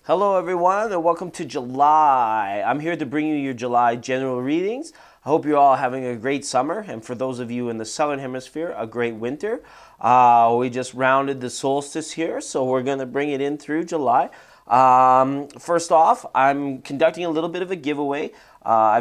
Hello everyone and welcome to July. I'm here to bring you your July general readings. I hope you're all having a great summer, and for those of you in the southern hemisphere, a great winter. We just rounded the solstice here, so we're going to bring it in through July. First off, I'm conducting a little bit of a giveaway. I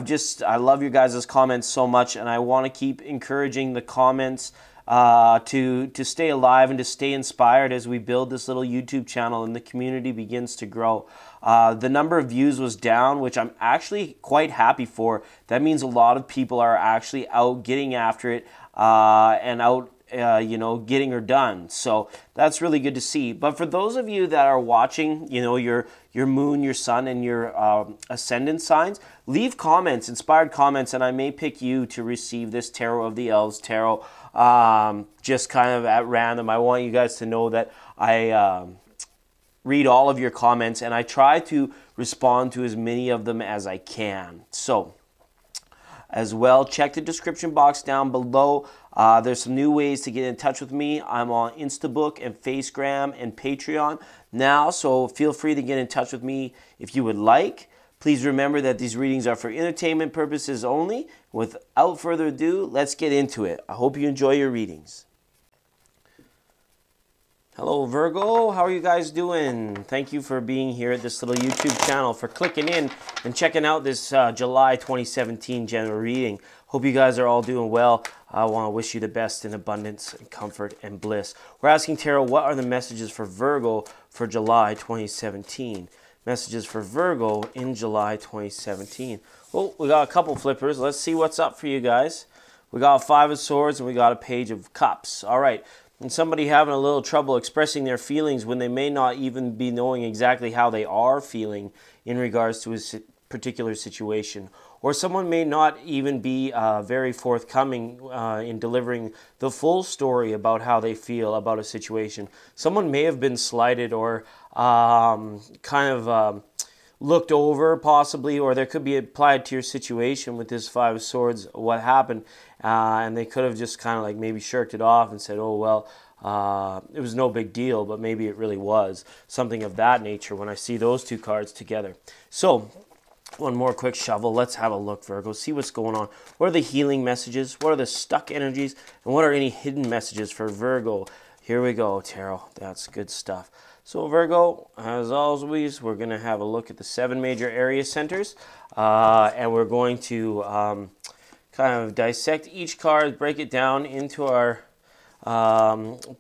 love your guys' comments so much, and I want to keep encouraging the comments to stay alive and to stay inspired as we build this little YouTube channel and the community begins to grow. The number of views was down, which I'm actually quite happy for. That means a lot of people are actually out getting after it and out getting her done. So that's really good to see. But for those of you that are watching, your moon, your sun, and your ascendant signs, leave comments, inspired comments, and I may pick you to receive this Tarot of the Elves Tarot just kind of at random. I want you guys to know that I read all of your comments and I try to respond to as many of them as I can. So as well, check the description box down below. There's some new ways to get in touch with me. I'm on Instabook and Facegram and Patreon now, so feel free to get in touch with me if you would like. Please remember that these readings are for entertainment purposes only. Without further ado, let's get into it. I hope you enjoy your readings. Hello Virgo, how are you guys doing? Thank you for being here at this little YouTube channel, for clicking in and checking out this July 2017 general reading. Hope you guys are all doing well. I want to wish you the best in abundance and comfort and bliss. We're asking Tarot, what are the messages for Virgo for July 2017? Messages for Virgo in July 2017. Well, we got a couple flippers. Let's see what's up for you guys. We got a Five of Swords and we got a Page of Cups. All right. And somebody having a little trouble expressing their feelings when they may not even be knowing exactly how they are feeling in regards to a particular situation. Or someone may not even be very forthcoming in delivering the full story about how they feel about a situation. Someone may have been slighted or looked over possibly, or there could be applied to your situation with this Five of Swords what happened, and they could have just kind of like maybe shirked it off and said, oh well, it was no big deal, but maybe it really was something of that nature when I see those two cards together. So one more quick shovel. Let's have a look, Virgo. See what's going on. What are the healing messages? What are the stuck energies? And what are any hidden messages for Virgo? Here we go, Tarot. That's good stuff. So Virgo, as always, we're going to have a look at the 7 major area centers. And we're going to kind of dissect each card, break it down into our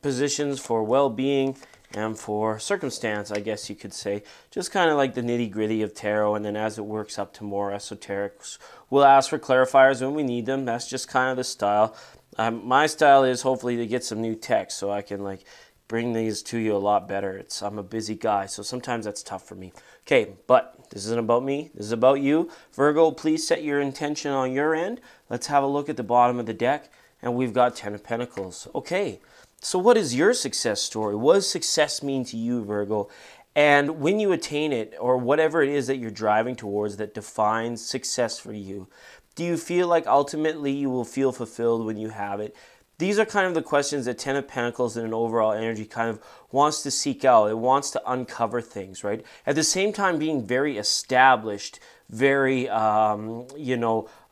positions for well-being and for circumstance, I guess you could say. Just kind of like the nitty-gritty of tarot, and then as it works up to more esoterics, we'll ask for clarifiers when we need them. That's just kind of the style. My style is hopefully to get some new text so I can like bring these to you a lot better. I'm a busy guy, so sometimes that's tough for me. Okay, but this isn't about me. This is about you. Virgo, please set your intention on your end. Let's have a look at the bottom of the deck, and we've got 10 of Pentacles. Okay. So what is your success story? What does success mean to you, Virgo? And when you attain it, or whatever it is that you're driving towards that defines success for you, do you feel like ultimately you will feel fulfilled when you have it? These are kind of the questions that 10 of Pentacles in an overall energy kind of wants to seek out. It wants to uncover things, right? At the same time being very established, very,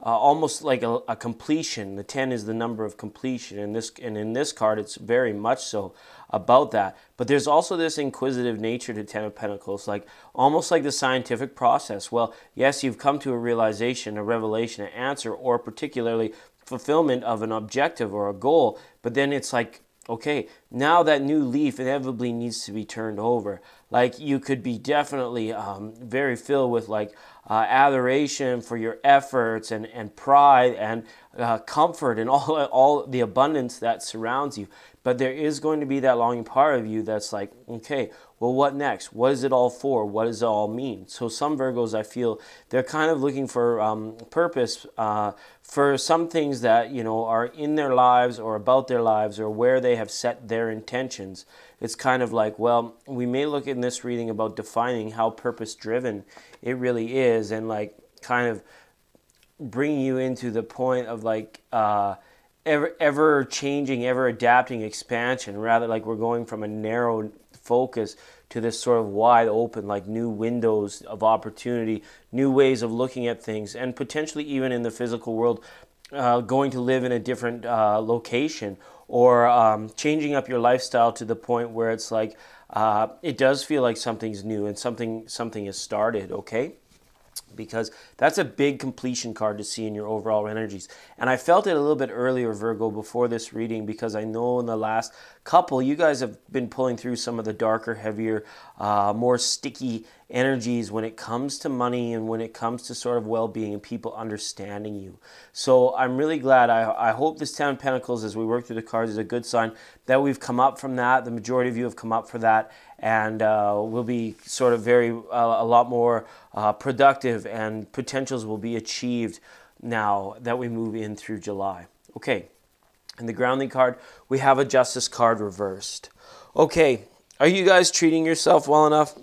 almost like a completion. The 10 is the number of completion, and in this card, it's very much so about that. But there's also this inquisitive nature to 10 of Pentacles, like almost like the scientific process. Well, yes, you've come to a realization, a revelation, an answer, or particularly fulfillment of an objective or a goal, but then it's like, okay, now that new leaf inevitably needs to be turned over. Like you could be definitely very filled with like adoration for your efforts and pride and comfort and all the abundance that surrounds you. But there is going to be that longing part of you that's like, okay, well, what next? What is it all for? What does it all mean? So some Virgos, I feel, they're kind of looking for purpose for some things that, are in their lives or about their lives or where they have set their intentions. It's kind of like, well, we may look in this reading about defining how purpose-driven it really is, and like kind of bringing you into the point of like ever changing, ever adapting expansion, rather like we're going from a narrow focus to this sort of wide open, like new windows of opportunity, new ways of looking at things, and potentially even in the physical world, going to live in a different location, or changing up your lifestyle to the point where it's like it does feel like something's new and something has started, okay? Because that's a big completion card to see in your overall energies. And I felt it a little bit earlier, Virgo, before this reading, because I know in the last couple, you guys have been pulling through some of the darker, heavier, more sticky energies when it comes to money and when it comes to sort of well-being and people understanding you. So I'm really glad. I hope this Ten of Pentacles, as we work through the cards, is a good sign that we've come up from that. The majority of you have come up for that, and we'll be sort of a lot more productive, and potentials will be achieved now that we move in through July. Okay, in the grounding card, we have a Justice card reversed. Okay, are you guys treating yourself well enough?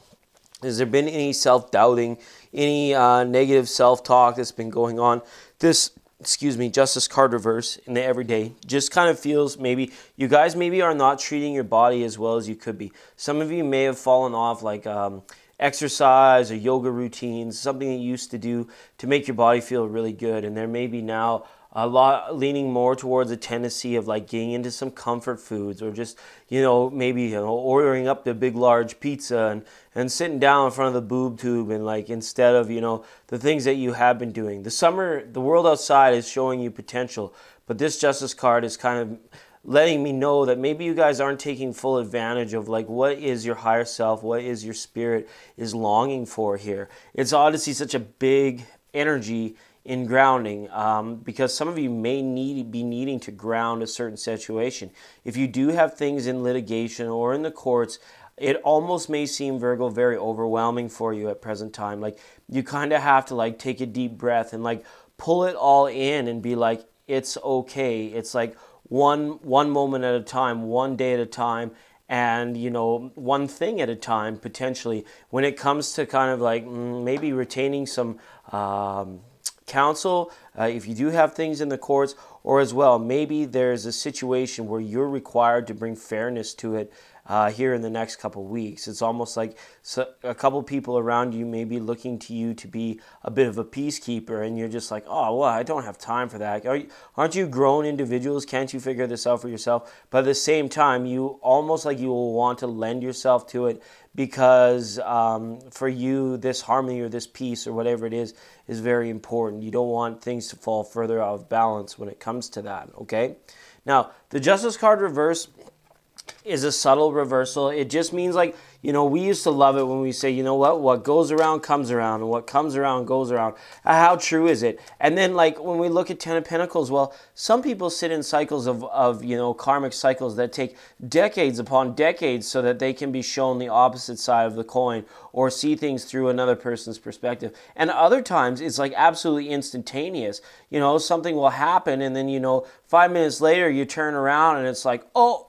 Has there been any self-doubting, any negative self-talk that's been going on? This, Justice card reverse in the everyday just kind of feels maybe you guys maybe are not treating your body as well as you could be. Some of you may have fallen off like exercise or yoga routines, something that you used to do to make your body feel really good, and there may be now a lot leaning more towards a tendency of like getting into some comfort foods, or just maybe ordering up the big large pizza and sitting down in front of the boob tube, and like instead of the things that you have been doing. The world outside is showing you potential, but this Justice card is kind of letting me know that maybe you guys aren't taking full advantage of like what is your higher self, what is your spirit is longing for here. It's odd to see such a big energy in grounding, because some of you may be needing to ground a certain situation. If you do have things in litigation or in the courts, it almost may seem, Virgo, very overwhelming for you at present time. Like you kind of have to like take a deep breath and like pull it all in and be like, it's okay. It's like one moment at a time, one day at a time, and one thing at a time potentially. When it comes to kind of like maybe retaining some counsel, if you do have things in the courts, or as well, maybe there's a situation where you're required to bring fairness to it here in the next couple of weeks. It's almost like a couple people around you may be looking to you to be a bit of a peacekeeper, and you're just like, oh, well, I don't have time for that. Aren't you grown individuals? Can't you figure this out for yourself? But at the same time, you almost like you will want to lend yourself to it, because for you, this harmony or this peace or whatever it is very important. You don't want things to fall further out of balance when it comes to that, okay? Now, the Justice card reverse is a subtle reversal. It just means like, we used to love it when we say, what goes around comes around, and what comes around goes around. How true is it? And then like when we look at Ten of Pentacles, well, some people sit in cycles of karmic cycles that take decades upon decades so that they can be shown the opposite side of the coin or see things through another person's perspective. And other times it's like absolutely instantaneous. Something will happen, and then 5 minutes later you turn around and it's like, oh,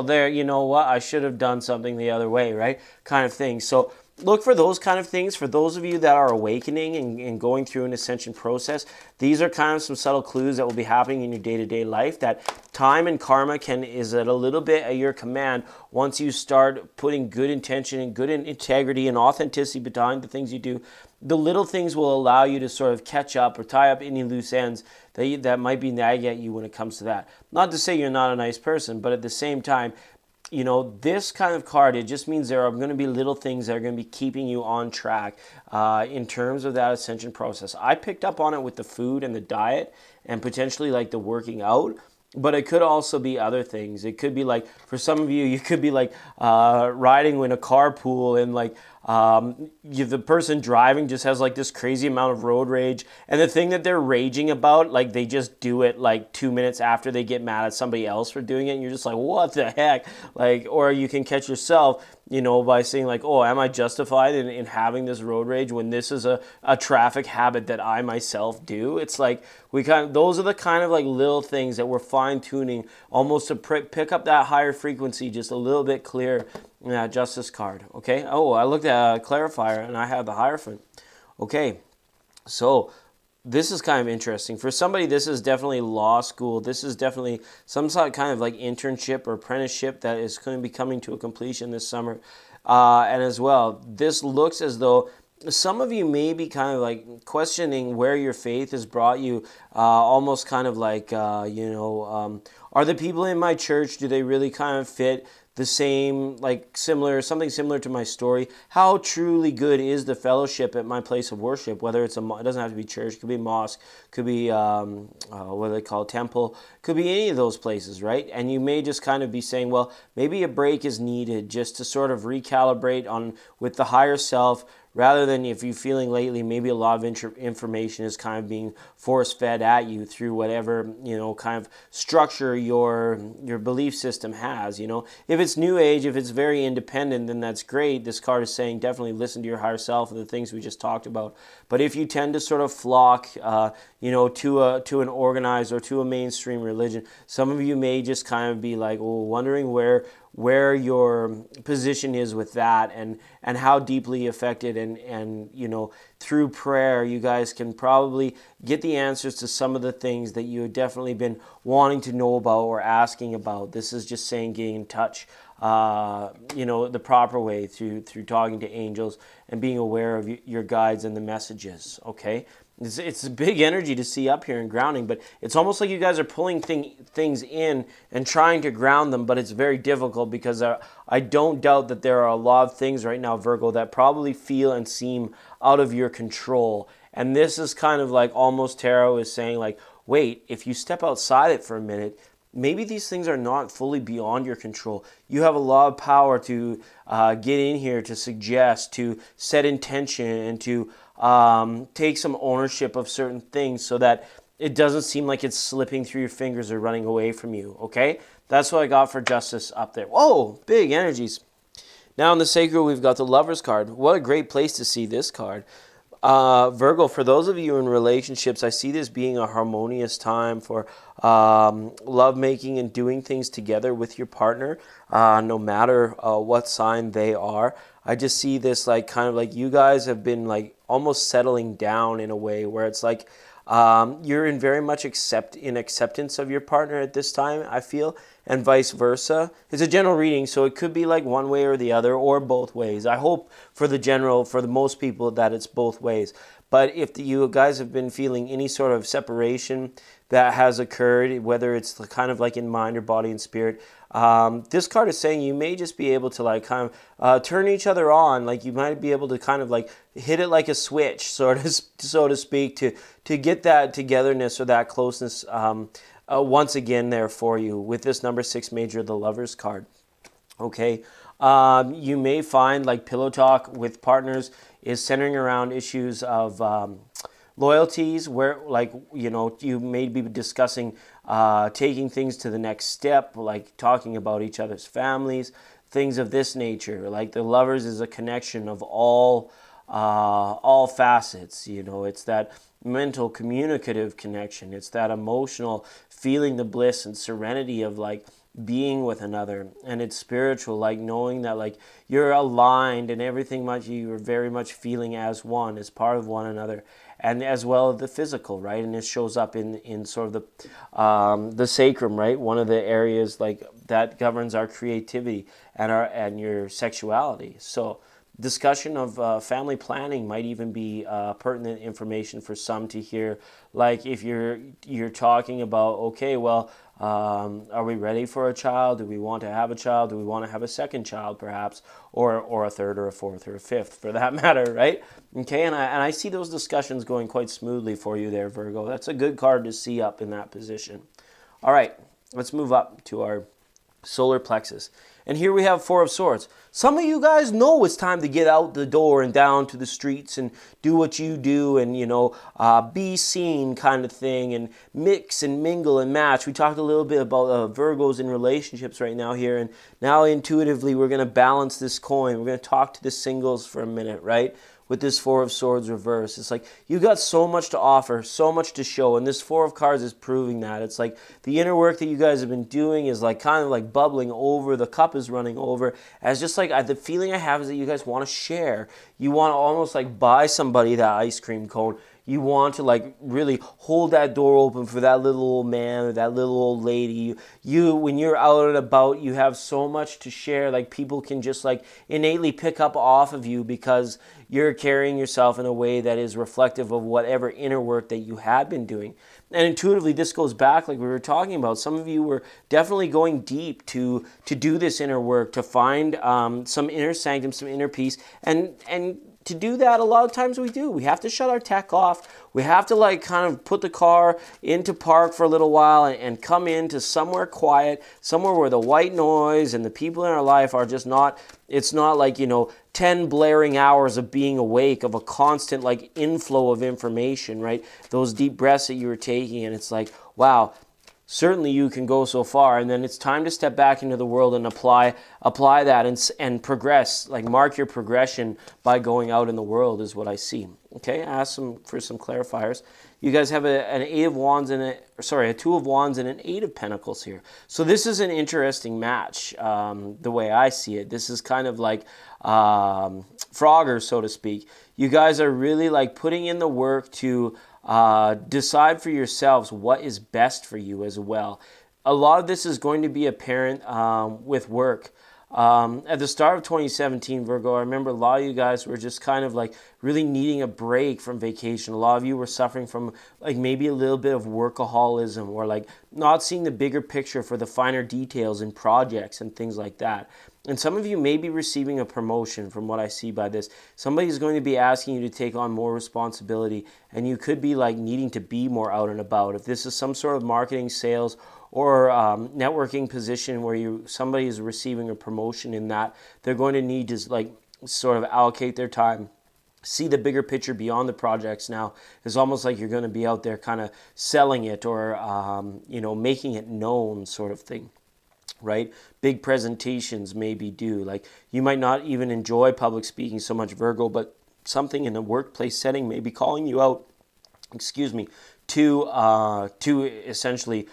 there, you know what, I should have done something the other way, right? Kind of thing. So look for those kind of things. For those of you that are awakening and going through an ascension process, these are kind of some subtle clues that will be happening in your day-to-day life, that time and karma is at a little bit at your command once you start putting good intention and good integrity and authenticity behind the things you do. The little things will allow you to sort of catch up or tie up any loose ends that might be nagging at you when it comes to that. Not to say you're not a nice person, but at the same time, this kind of card, it just means there are going to be little things that are going to be keeping you on track in terms of that ascension process. I picked up on it with the food and the diet and potentially like the working out. But it could also be other things. It could be like, for some of you, you could be like riding in a carpool, and like the person driving just has like this crazy amount of road rage. And the thing that they're raging about, like they just do it like 2 minutes after they get mad at somebody else for doing it. And you're just like, what the heck? Like, or you can catch yourself, by saying like, oh, am I justified in having this road rage when this is a traffic habit that I myself do? It's like those are the kind of like little things that we're fine tuning almost to pick up that higher frequency just a little bit clearer in that Justice card. Okay. Oh, I looked at a clarifier and I have the Hierophant. Okay. So this is kind of interesting. For somebody, this is definitely law school. This is definitely some sort of kind of like internship or apprenticeship that is going to be coming to a completion this summer. And as well, this looks as though some of you may be kind of like questioning where your faith has brought you, almost kind of like, are the people in my church, do they really kind of fit the same, like similar, something similar to my story? How truly good is the fellowship at my place of worship? Whether it's it doesn't have to be church, it could be mosque, could be what do they call it, temple, could be any of those places, right? And you may just kind of be saying, well, maybe a break is needed just to sort of recalibrate on with the higher self, rather than if you're feeling lately, maybe a lot of information is kind of being force-fed at you through whatever, kind of structure your belief system has, If it's New Age, if it's very independent, then that's great. This card is saying definitely listen to your higher self and the things we just talked about. But if you tend to sort of flock, to an organized or to a mainstream religion, some of you may just kind of be like, wondering where your position is with that, and how deeply affected, and through prayer you guys can probably get the answers to some of the things that you have definitely been wanting to know about or asking about. This is just saying getting in touch the proper way through talking to angels and being aware of your guides and the messages. Okay, it's a big energy to see up here in grounding, but it's almost like you guys are pulling things in and trying to ground them, but it's very difficult because I don't doubt that there are a lot of things right now, Virgo, that probably feel and seem out of your control. And this is kind of like almost tarot is saying like, wait, if you step outside it for a minute, maybe these things are not fully beyond your control. You have a lot of power to get in here, to suggest, to set intention, and to take some ownership of certain things so that it doesn't seem like it's slipping through your fingers or running away from you, okay? That's what I got for Justice up there. Whoa, big energies. Now in the Sacred, we've got the Lover's card. What a great place to see this card. Virgo, for those of you in relationships, I see this being a harmonious time for lovemaking and doing things together with your partner, no matter what sign they are. I just see this like kind of like you guys have been like almost settling down in a way where it's like you're in very much acceptance of your partner at this time, I feel, and vice versa. It's a general reading, so it could be like one way or the other, or both ways. I hope for the most people that it's both ways. But if you guys have been feeling any sort of separation that has occurred, whether it's kind of like in mind or body and spirit, this card is saying you may just be able to like kind of turn each other on. Like you might be able to kind of like hit it like a switch, so to speak, to get that togetherness or that closeness once again there for you with this number 6 major, the Lover's card. Okay, you may find like pillow talk with partners is centering around issues of loyalties, where like you may be discussing taking things to the next step, like talking about each other's families, things of this nature. Like the Lovers is a connection of all facets. It's that mental communicative connection. It's that emotional feeling the bliss and serenity of like being with another, and it's spiritual, like knowing that like you're aligned and everything you're very much feeling as one, as part of one another, and as well as the physical, right? And it shows up in sort of the sacrum, right? One of the areas like that governs our creativity and your sexuality. So discussion of family planning might even be pertinent information for some to hear. Like if you're talking about, okay, well, are we ready for a child? Do we want to have a child? Do we want to have a second child, perhaps, or a third, or a fourth, or a fifth, for that matter, right? Okay, and I see those discussions going quite smoothly for you there, Virgo. That's a good card to see up in that position. All right, let's move up to our solar plexus. And here we have 4 of Swords. Some of you guys know it's time to get out the door and down to the streets and do what you do and, be seen kind of thing, and mix and mingle and match. We talked a little bit about Virgos in relationships right now here, and now intuitively we're going to balance this coin. We're going to talk to the singles for a minute, right? With this 4 of Swords reverse. It's like you got so much to offer, so much to show, and this 4 of Cards is proving that. It's like the inner work that you guys have been doing is like kind of like bubbling over, the cup is running over, as just like the feeling I have is that you guys want to share. You want to almost like buy somebody that ice cream cone. you want to like really hold that door open for that little old man or that little old lady. When you're out and about, you have so much to share. Like people can just like innately pick up off of you because you're carrying yourself in a way that is reflective of whatever inner work that you had been doing. And intuitively, this goes back, like we were talking about. Some of you were definitely going deep to do this inner work, to find some inner sanctum, some inner peace, and to do that, a lot of times we do. We have to shut our tech off. We have to like kind of put the car into park for a little while and come into somewhere quiet, somewhere where the white noise and the people in our life are just not, it's not like, 10 blaring hours of being awake, of a constant like inflow of information, right? Those deep breaths that you were taking, and it's like, wow, certainly you can go so far, and then it's time to step back into the world and apply that and progress, like mark your progression by going out in the world is what I see. Okay, I asked for some clarifiers. You guys have an Eight of Wands and a Two of Wands and an Eight of Pentacles here. So this is an interesting match, the way I see it. This is kind of like Frogger, so to speak. You guys are really like putting in the work to decide for yourselves what is best for you as well. A lot of this is going to be apparent with work. At the start of 2017, Virgo, I remember a lot of you guys were just kind of like really needing a break from vacation. A lot of you were suffering from like maybe a little bit of workaholism, or like not seeing the bigger picture for the finer details in projects and things like that. And some of you may be receiving a promotion from what I see by this. Somebody's going to be asking you to take on more responsibility, and you could be like needing to be more out and about. If this is some sort of marketing, sales, or networking position where somebody is receiving a promotion in that, they're going to need to like sort of allocate their time, see the bigger picture beyond the projects now. It's almost like you're going to be out there kind of selling it or making it known, sort of thing. Right? Big presentations may be due. Like you might not even enjoy public speaking so much, Virgo, but something in a workplace setting may be calling you out, to essentially,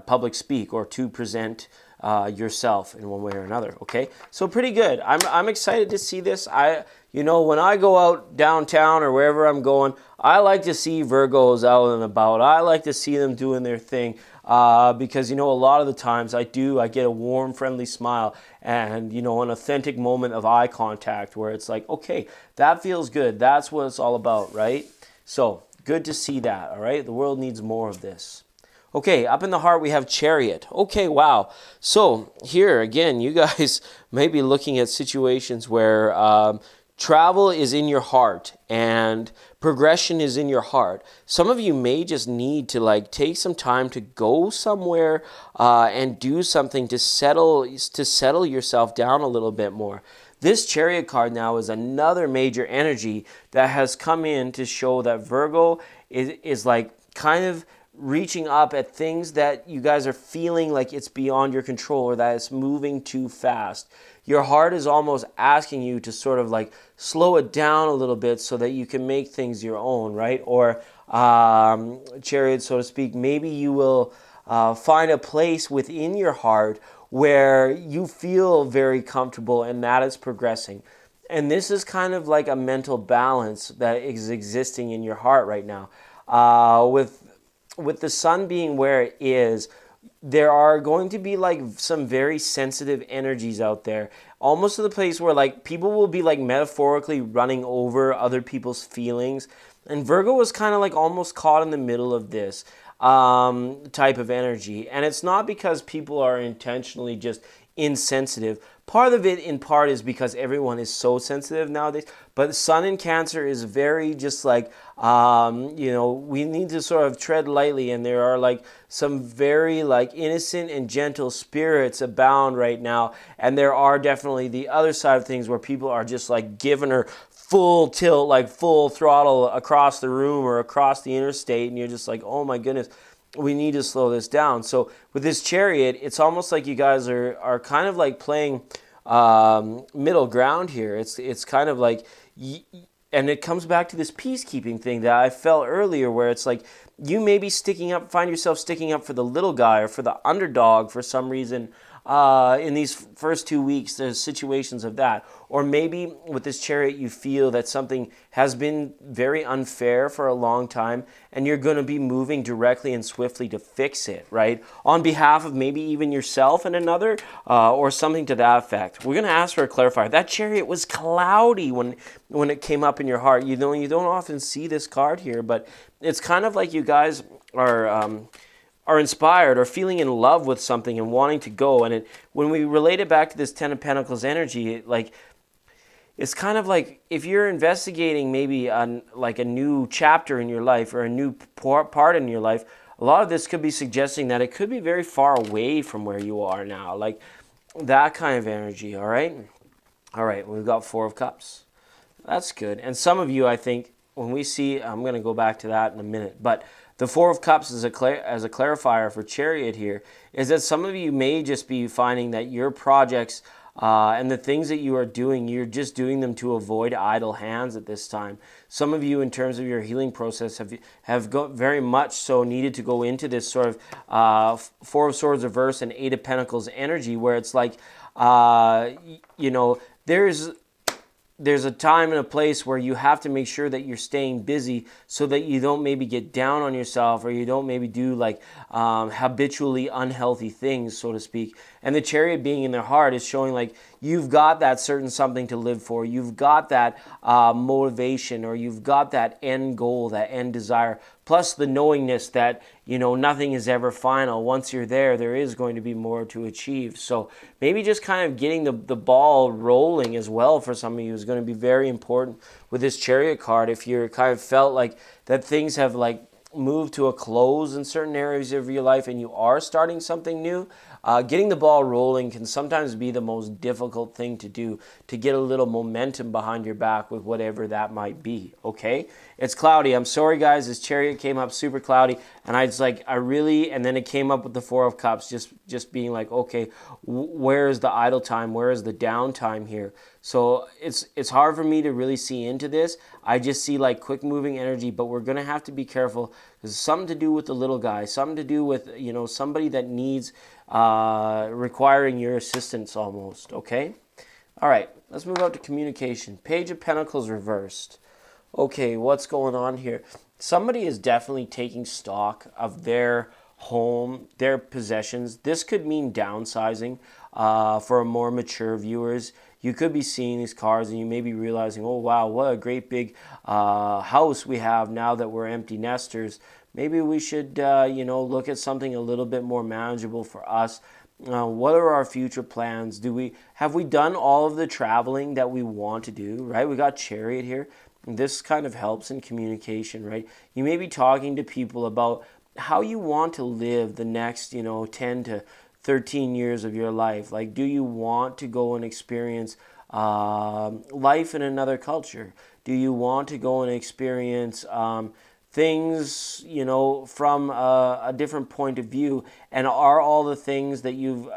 public speak or to present yourself in one way or another. Okay, so pretty good. I'm excited to see this. When I go out downtown or wherever I'm going, I like to see Virgos out and about. I like to see them doing their thing. Because a lot of the times I get a warm, friendly smile and an authentic moment of eye contact where it's like, okay, that feels good. That's what it's all about, right? So good to see that. All right, the world needs more of this. Okay, up in the heart we have Chariot. Okay, wow. So here again, you guys may be looking at situations where travel is in your heart and progression is in your heart. Some of you may just need to like take some time to go somewhere and do something to settle yourself down a little bit more. This Chariot card now is another major energy that has come in to show that Virgo is like kind of reaching up at things that you guys are feeling like it's beyond your control or that it's moving too fast. Your heart is almost asking you to sort of like slow it down a little bit so that you can make things your own, right? Or Chariot, so to speak, maybe you will find a place within your heart where you feel very comfortable and that is progressing. And this is kind of like a mental balance that is existing in your heart right now. With the sun being where it is, there are going to be like some very sensitive energies out there, almost to the place where like people will be like metaphorically running over other people's feelings. And Virgo was kind of like almost caught in the middle of this type of energy. And it's not because people are intentionally just insensitive. Part of it in part is because everyone is so sensitive nowadays, but Sun in Cancer is very just like, we need to sort of tread lightly, and there are like some very like innocent and gentle spirits abound right now, and there are definitely the other side of things where people are just like giving her full tilt, like full throttle across the room or across the interstate, and you're just like, oh my goodness, we need to slow this down. So with this Chariot, it's almost like you guys are kind of like playing middle ground here. It's kind of like, and it comes back to this peacekeeping thing that I felt earlier, where it's like you may be find yourself sticking up for the little guy or for the underdog for some reason, in these first 2 weeks, there's situations of that. Or maybe with this Chariot, you feel that something has been very unfair for a long time, and you're going to be moving directly and swiftly to fix it, right? On behalf of maybe even yourself and another, or something to that effect. We're going to ask for a clarifier. That Chariot was cloudy when it came up in your heart. You know, you don't often see this card here, but it's kind of like you guys are inspired or feeling in love with something and wanting to go. And when we relate it back to this Ten of Pentacles energy, it's kind of like if you're investigating maybe like a new chapter in your life or a new part in your life, a lot of this could be suggesting that it could be very far away from where you are now, like that kind of energy. All right. We've got Four of Cups. That's good. And some of you, I think, when we see, I'm going to go back to that in a minute, but the Four of Cups as a clarifier for Chariot here is that some of you may just be finding that your projects and the things that you are doing, you're just doing them to avoid idle hands at this time. Some of you, in terms of your healing process, have very much so needed to go into this sort of Four of Swords reverse and Eight of Pentacles energy, where it's like, there's a time and a place where you have to make sure that you're staying busy so that you don't maybe get down on yourself, or you don't maybe do like habitually unhealthy things, so to speak. And the Chariot being in their heart is showing like you've got that certain something to live for. You've got that motivation, or you've got that end goal, that end desire. Plus the knowingness that, nothing is ever final. Once you're there, there is going to be more to achieve. So maybe just kind of getting the ball rolling as well for some of you is going to be very important with this Chariot card. If you're kind of felt like that things have like moved to a close in certain areas of your life and you are starting something new, getting the ball rolling can sometimes be the most difficult thing to do, to get a little momentum behind your back with whatever that might be, okay? It's cloudy. I'm sorry, guys. This Chariot came up super cloudy, and and then it came up with the Four of Cups, just being like, okay, where is the idle time? Where is the downtime here? So it's hard for me to really see into this. I just see like quick moving energy, but we're going to have to be careful because it's something to do with the little guy, something to do with, somebody that needs requiring your assistance almost, okay? All right, let's move up to communication. Page of Pentacles reversed. Okay, what's going on here? Somebody is definitely taking stock of their home, their possessions. This could mean downsizing for more mature viewers. You could be seeing these cards and you may be realizing, oh, wow, what a great big house we have now that we're empty nesters. Maybe we should, look at something a little bit more manageable for us. What are our future plans? Have we done all of the traveling that we want to do, right? We got Chariot here. And this kind of helps in communication, right? You may be talking to people about how you want to live the next, 10 to 13 years of your life. Like, do you want to go and experience life in another culture? Do you want to go and experience things, from a different point of view? And are all the things that you've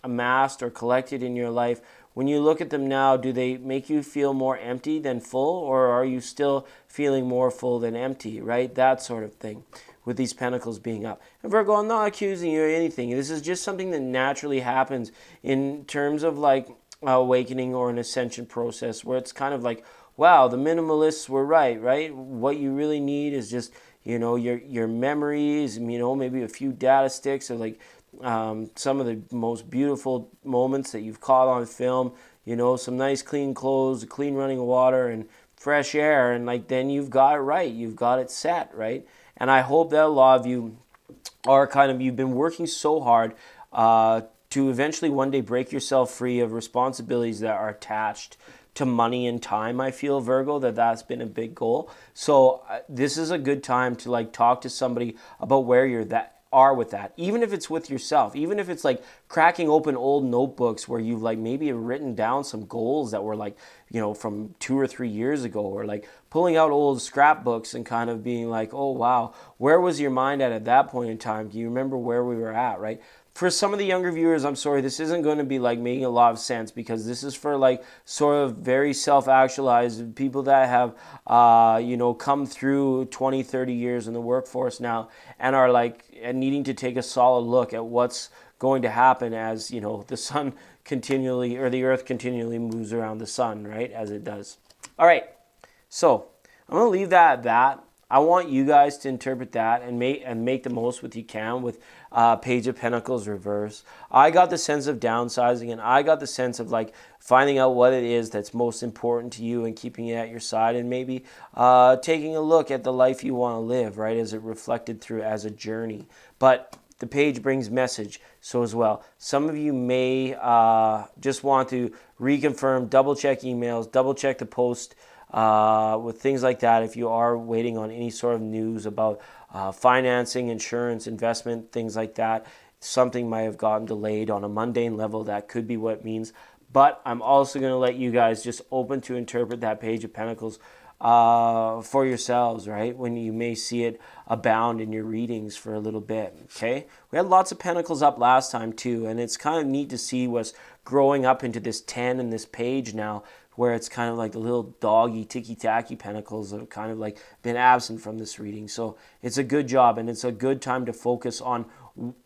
amassed or collected in your life, when you look at them now, do they make you feel more empty than full, or are you still feeling more full than empty, right? That sort of thing with these pentacles being up. And Virgo, I'm not accusing you of anything. This is just something that naturally happens in terms of like awakening or an ascension process, where it's kind of like, wow, the minimalists were right? What you really need is just, your memories, maybe a few data sticks, or like some of the most beautiful moments that you've caught on film, some nice clean clothes, clean running water, and fresh air, and like then you've got it right, you've got it set, right? And I hope that a lot of you are you've been working so hard to eventually one day break yourself free of responsibilities that are attached to money and time. I feel, Virgo, that's been a big goal. So this is a good time to like talk to somebody about where you're are with that, even if it's with yourself, even if it's like cracking open old notebooks where you've like maybe written down some goals that were like, from 2 or 3 years ago, or like pulling out old scrapbooks and kind of being like, oh, wow, where was your mind at that point in time? Do you remember where we were at, right? For some of the younger viewers, I'm sorry, this isn't going to be like making a lot of sense, because this is for like sort of very self-actualized people that have, come through 20, 30 years in the workforce now and are like needing to take a solid look at what's going to happen as, you know, the sun continually, or the earth continually moves around the sun, right, as it does. All right, so I'm going to leave that at that. I want you guys to interpret that and make the most what you can with Page of Pentacles reverse. I got the sense of downsizing, and I got the sense of like finding out what it is that's most important to you and keeping it at your side, and maybe taking a look at the life you want to live, right, as it reflected through as a journey. But the page brings message, so as well. Some of you may just want to reconfirm, double check emails, double check the post, with things like that. If you are waiting on any sort of news about financing, insurance, investment, things like that, something might have gotten delayed on a mundane level. That could be what it means. But I'm also going to let you guys just open to interpret that Page of Pentacles for yourselves, right? When you may see it abound in your readings for a little bit, okay? We had lots of Pentacles up last time too, and it's kind of neat to see what's growing up into this 10 in this page now, where it's kind of like the little doggy, ticky-tacky Pentacles that have kind of like been absent from this reading. So it's a good job, and it's a good time to focus on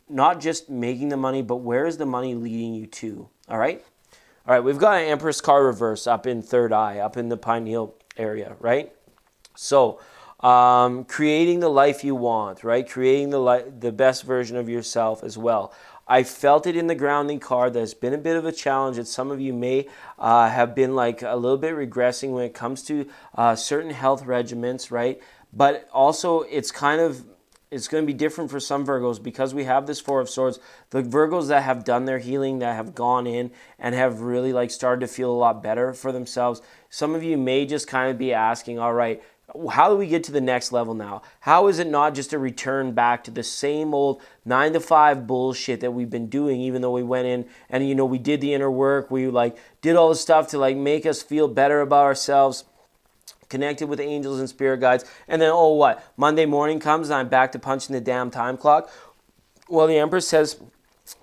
not just making the money, but where is the money leading you to, all right? All right, we've got an Empress card reverse up in third eye, up in the pineal area, right? So creating the life you want, right? Creating the best version of yourself as well. I felt it in the grounding card. There's been a bit of a challenge that some of you may have been like a little bit regressing when it comes to certain health regimens, right? But also it's going to be different for some Virgos because we have this Four of Swords. The Virgos that have done their healing, that have gone in and have really like started to feel a lot better for themselves. Some of you may just kind of be asking, all right, how do we get to the next level now? How is it not just a return back to the same old 9-to-5 bullshit that we've been doing, even though we went in and, you know, we did the inner work, we like did all the stuff to like make us feel better about ourselves, connected with angels and spirit guides, and then, oh, what? Monday morning comes and I'm back to punching the damn time clock? Well, the Empress says,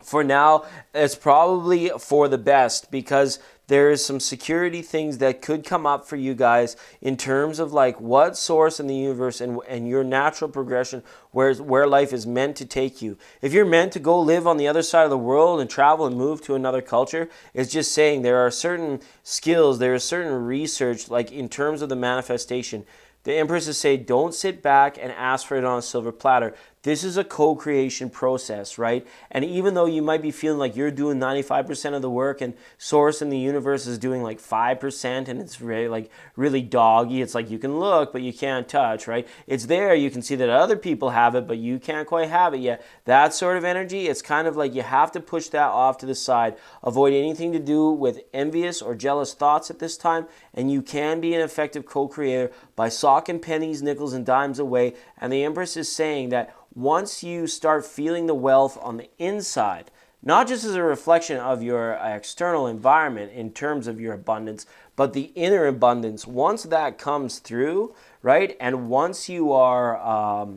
for now, it's probably for the best, because there is some security things that could come up for you guys in terms of like what source in the universe and your natural progression, where life is meant to take you. If you're meant to go live on the other side of the world and travel and move to another culture, it's just saying there are certain skills, there is certain research, like in terms of the manifestation. The Empress is saying, don't sit back and ask for it on a silver platter. This is a co-creation process, right? And even though you might be feeling like you're doing 95% of the work and Source in the universe is doing like 5% and it's really doggy, it's like you can look but you can't touch, right? It's there, you can see that other people have it but you can't quite have it yet. That sort of energy, it's kind of like you have to push that off to the side. Avoid anything to do with envious or jealous thoughts at this time, and you can be an effective co-creator by socking pennies, nickels, and dimes away. And the Empress is saying that once you start feeling the wealth on the inside, not just as a reflection of your external environment in terms of your abundance, but the inner abundance, once that comes through, right, and once you are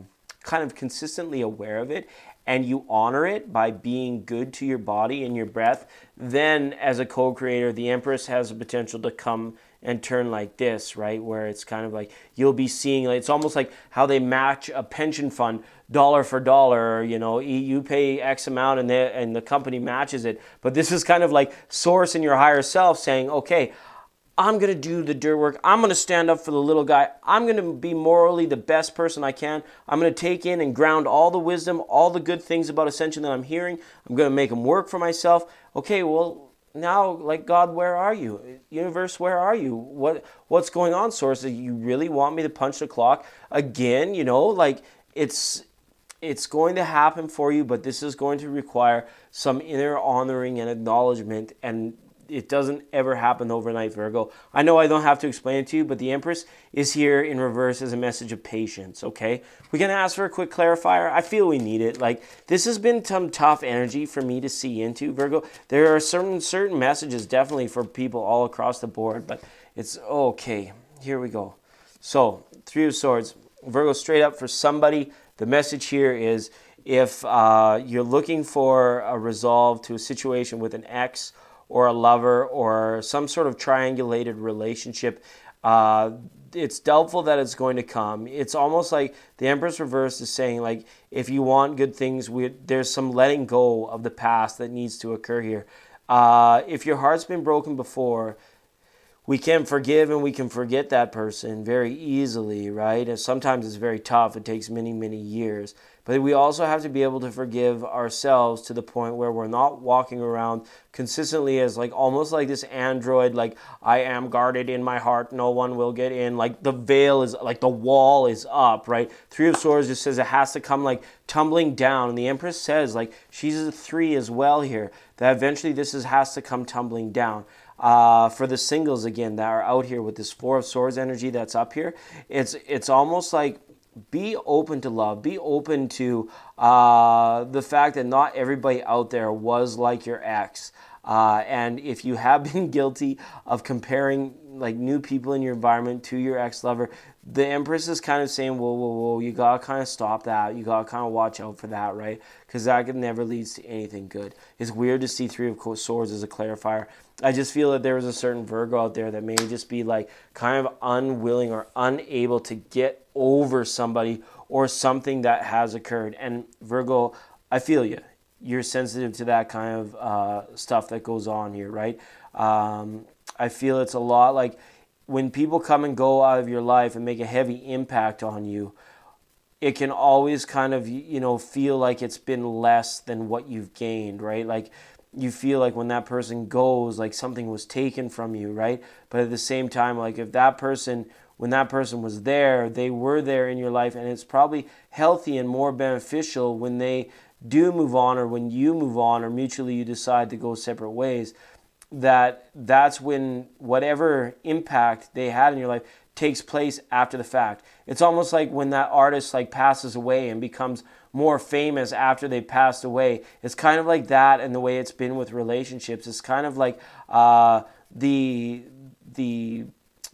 kind of consistently aware of it, and you honor it by being good to your body and your breath, then as a co-creator, the Empress has the potential to come and turn like this, right? Where it's kind of like you'll be seeing, like, it's almost like how they match a pension fund dollar for dollar, you know, you pay X amount and the company matches it. But this is kind of like Source in your higher self saying, okay, I'm going to do the dirt work. I'm going to stand up for the little guy. I'm going to be morally the best person I can. I'm going to take in and ground all the wisdom, all the good things about Ascension that I'm hearing. I'm going to make them work for myself. Okay, well, now, like, God, where are you? Universe, where are you? What's going on, Source? You really want me to punch the clock again? You know, like, it's going to happen for you, but this is going to require some inner honoring and acknowledgement, and it doesn't ever happen overnight, Virgo. I know I don't have to explain it to you, but the Empress is here in reverse as a message of patience, okay? We're going to ask for a quick clarifier. I feel we need it. Like, this has been some tough energy for me to see into, Virgo. There are certain messages definitely for people all across the board, but it's okay. Here we go. So, Three of Swords. Virgo, straight up for somebody, the message here is if you're looking for a resolve to a situation with an ex or a lover or some sort of triangulated relationship, it's doubtful that it's going to come. It's almost like the Empress reverse is saying, like, if you want good things, there's some letting go of the past that needs to occur here. If your heart's been broken before, we can forgive and we can forget that person very easily, right? And sometimes it's very tough. It takes many, many years. But we also have to be able to forgive ourselves to the point where we're not walking around consistently as like almost like this android, like, I am guarded in my heart, no one will get in. Like the veil is, like the wall is up, right? Three of Swords just says it has to come like tumbling down. And the Empress says, like, she's a 3 as well here, that eventually has to come tumbling down. For the singles, again, that are out here with this 4 of Swords energy that's up here, it's almost like, be open to love. Be open to the fact that not everybody out there was like your ex. And if you have been guilty of comparing like new people in your environment to your ex-lover, the Empress is kind of saying, whoa, whoa, whoa, you got to kind of stop that. You got to kind of watch out for that, right? Because that never leads to anything good. It's weird to see 3 of Swords as a clarifier. I just feel that there was a certain Virgo out there that may just be like kind of unwilling or unable to get over somebody or something that has occurred. And Virgo, I feel you. You're sensitive to that kind of stuff that goes on here, right? I feel it's a lot like when people come and go out of your life and make a heavy impact on you, it can always kind of, you know, feel like it's been less than what you've gained, right? Like, you feel like when that person goes, like something was taken from you, right? But at the same time, like if that person, when that person was there, they were there in your life, and it's probably healthy and more beneficial when they do move on, or when you move on, or mutually you decide to go separate ways, that's when whatever impact they had in your life takes place after the fact. It's almost like when that artist like passes away and becomes more famous after they passed away. It's kind of like that, and the way it's been with relationships. It's kind of like the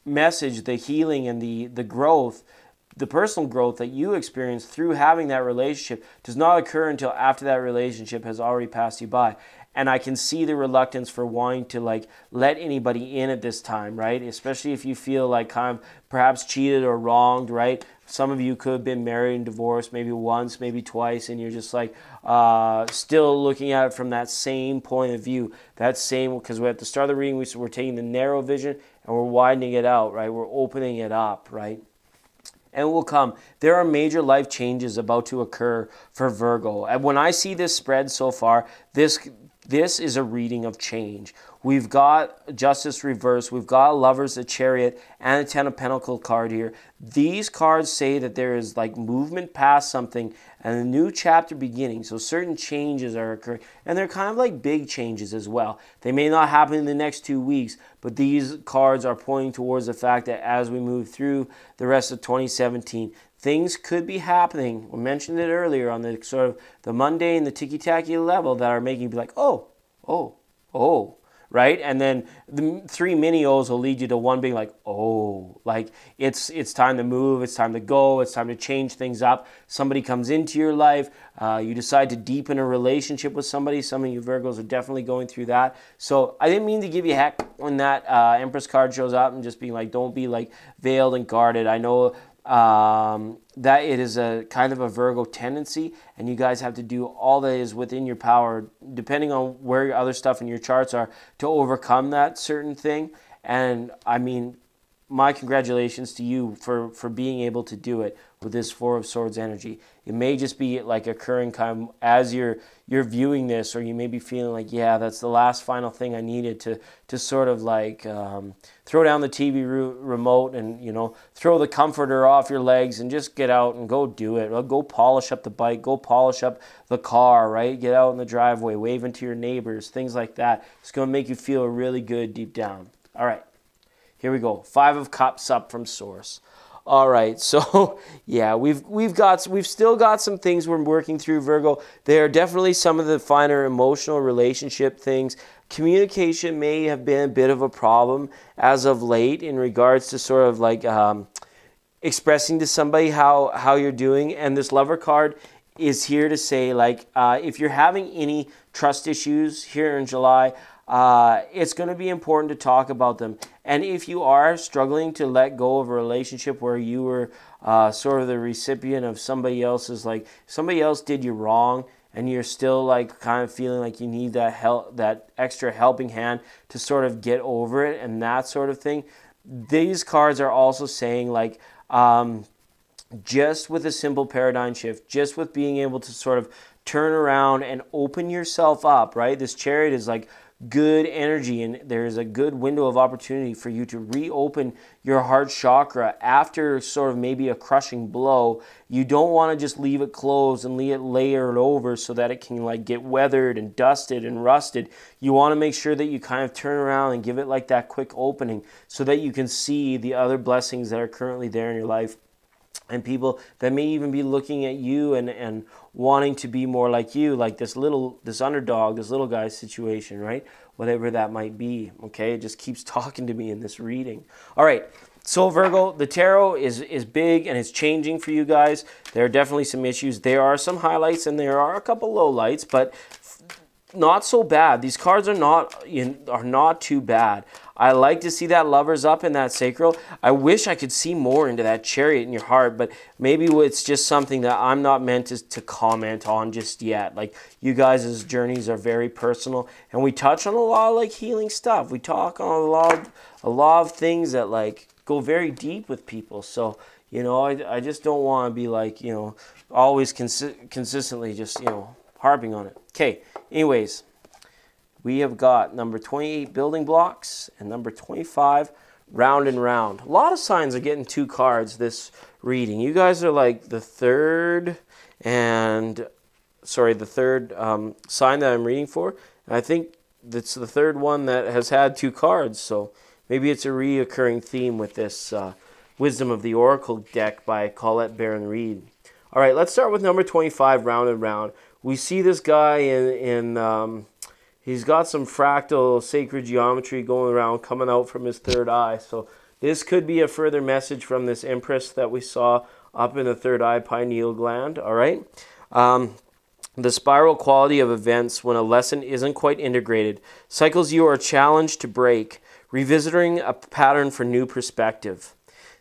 message, the healing, and the growth, the personal growth that you experience through having that relationship does not occur until after that relationship has already passed you by. And I can see the reluctance for wanting to like let anybody in at this time, right? Especially if you feel like kind of perhaps cheated or wronged, right? Some of you could have been married and divorced maybe once, maybe twice, and you're just like still looking at it from that same point of view. That same, because at the start of the reading, we're taking the narrow vision and we're widening it out, right? We're opening it up, right? And it will come. There are major life changes about to occur for Virgo. And when I see this spread so far, this is a reading of change. We've got Justice reverse, we've got Lovers, the Chariot, and a Ten of Pentacles card here. These cards say that there is like movement past something and a new chapter beginning. So certain changes are occurring, and they're kind of like big changes as well. They may not happen in the next 2 weeks, but these cards are pointing towards the fact that as we move through the rest of 2017, things could be happening. We mentioned it earlier on the sort of the mundane, the ticky-tacky level that are making you be like, oh, right? And then the 3 mini-O's will lead you to one being like, oh, like it's time to move, it's time to go, it's time to change things up. Somebody comes into your life, you decide to deepen a relationship with somebody. Some of you Virgos are definitely going through that. So I didn't mean to give you heck when that Empress card shows up and just being like, don't be like veiled and guarded. I know that it is a kind of a Virgo tendency, and you guys have to do all that is within your power, depending on where your other stuff in your charts are, to overcome that certain thing. And I mean, my congratulations to you for being able to do it with this 4 of Swords energy. It may just be like occurring kind of as you're viewing this, or you may be feeling like, yeah, that's the last final thing I needed to sort of like throw down the TV remote and, you know, throw the comforter off your legs and just get out and go do it. Or go polish up the bike, go polish up the car, right? Get out in the driveway, waving to your neighbors, things like that. It's going to make you feel really good deep down. All right. Here we go. 5 of Cups up from Source. All right, so yeah, we've still got some things we're working through, Virgo. There are definitely some of the finer emotional relationship things. Communication may have been a bit of a problem as of late in regards to sort of like expressing to somebody how you're doing. And this Lover card is here to say, like, if you're having any trust issues here in July, it's going to be important to talk about them. And if you are struggling to let go of a relationship where you were sort of the recipient of somebody else's, like somebody else did you wrong, and you're still like kind of feeling like you need that help, that extra helping hand to sort of get over it and that sort of thing, these cards are also saying like, just with a simple paradigm shift, just with being able to sort of turn around and open yourself up, right? This Chariot is like good energy, and there's a good window of opportunity for you to reopen your heart chakra after sort of maybe a crushing blow. You don't want to just leave it closed and leave it layered over so that it can like get weathered and dusted and rusted. You want to make sure that you kind of turn around and give it like that quick opening so that you can see the other blessings that are currently there in your life, and people that may even be looking at you and wanting to be more like you, like this underdog, this little guy situation, right? Whatever that might be, okay? It just keeps talking to me in this reading. All right, so Virgo, the tarot is big and it's changing for you guys. There are definitely some issues. There are some highlights and there are a couple lowlights, but not so bad. These cards are not too bad. I like to see that Lovers up in that Sacral. I wish I could see more into that Chariot in your heart, but maybe it's just something that I'm not meant to comment on just yet. Like, you guys' journeys are very personal, and we touch on a lot of like healing stuff. We talk on a lot of things that like go very deep with people. So, you know, I just don't want to be like, you know, always consistently just, you know, harping on it. Okay, anyways, we have got number 28, building blocks, and number 25, round and round. A lot of signs are getting 2 cards this reading. You guys are like the third sign that I'm reading for. And I think that's the third one that has had 2 cards. So maybe it's a reoccurring theme with this Wisdom of the Oracle deck by Colette Baron Reed. All right, let's start with number 25, round and round. We see this guy he's got some fractal sacred geometry going around, coming out from his third eye. So this could be a further message from this Empress that we saw up in the third eye pineal gland. All right. The spiral quality of events when a lesson isn't quite integrated. Cycles you are challenged to break, revisiting a pattern for new perspective.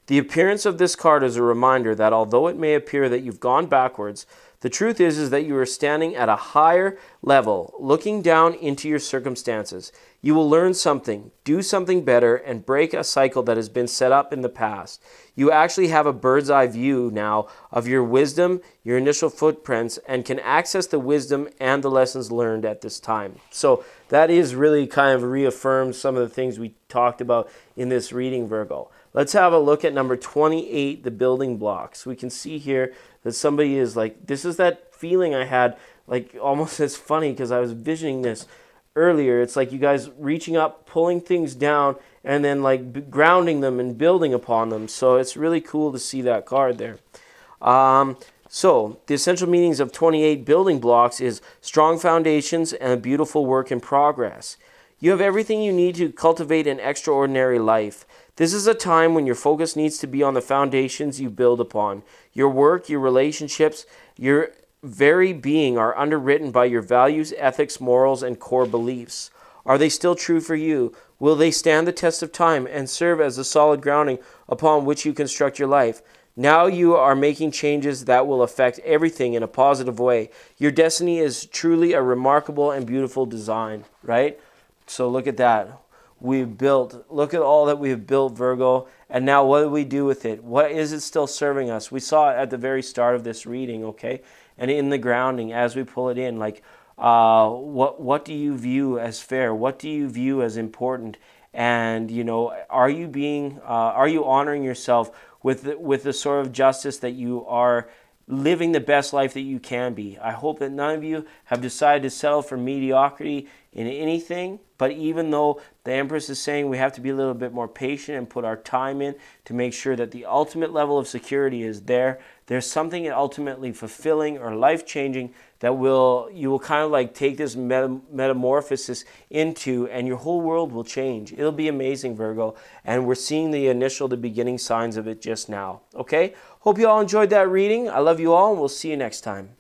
The appearance of this card is a reminder that although it may appear that you've gone backwards, the truth is that you are standing at a higher level, looking down into your circumstances. You will learn something, do something better, and break a cycle that has been set up in the past. You actually have a bird's eye view now of your wisdom, your initial footprints, and can access the wisdom and the lessons learned at this time. So that is really kind of reaffirms some of the things we talked about in this reading, Virgo. Let's have a look at number 28, the building blocks. We can see here that somebody is like, this is that feeling I had, like almost, it's funny because I was visioning this earlier. It's like you guys reaching up, pulling things down, and then like grounding them and building upon them. So it's really cool to see that card there. So the essential meanings of 28 building blocks is strong foundations and a beautiful work in progress. You have everything you need to cultivate an extraordinary life. This is a time when your focus needs to be on the foundations you build upon. Your work, your relationships, your very being are underwritten by your values, ethics, morals, and core beliefs. Are they still true for you? Will they stand the test of time and serve as a solid grounding upon which you construct your life? Now you are making changes that will affect everything in a positive way. Your destiny is truly a remarkable and beautiful design, right? So look at that. We've built, look at all that we've built, Virgo, and now what do we do with it? What is it still serving us? We saw it at the very start of this reading, okay? And in the grounding, as we pull it in, like, what do you view as fair? What do you view as important? And, you know, are you honoring yourself with the sort of justice that you are living the best life that you can be? I hope that none of you have decided to settle for mediocrity in anything, but even though the Empress is saying we have to be a little bit more patient and put our time in to make sure that the ultimate level of security is there, there's something ultimately fulfilling or life-changing that you will kind of like take this metamorphosis into, and your whole world will change. It'll be amazing, Virgo, and we're seeing the beginning signs of it just now. Okay? Hope you all enjoyed that reading. I love you all, and we'll see you next time.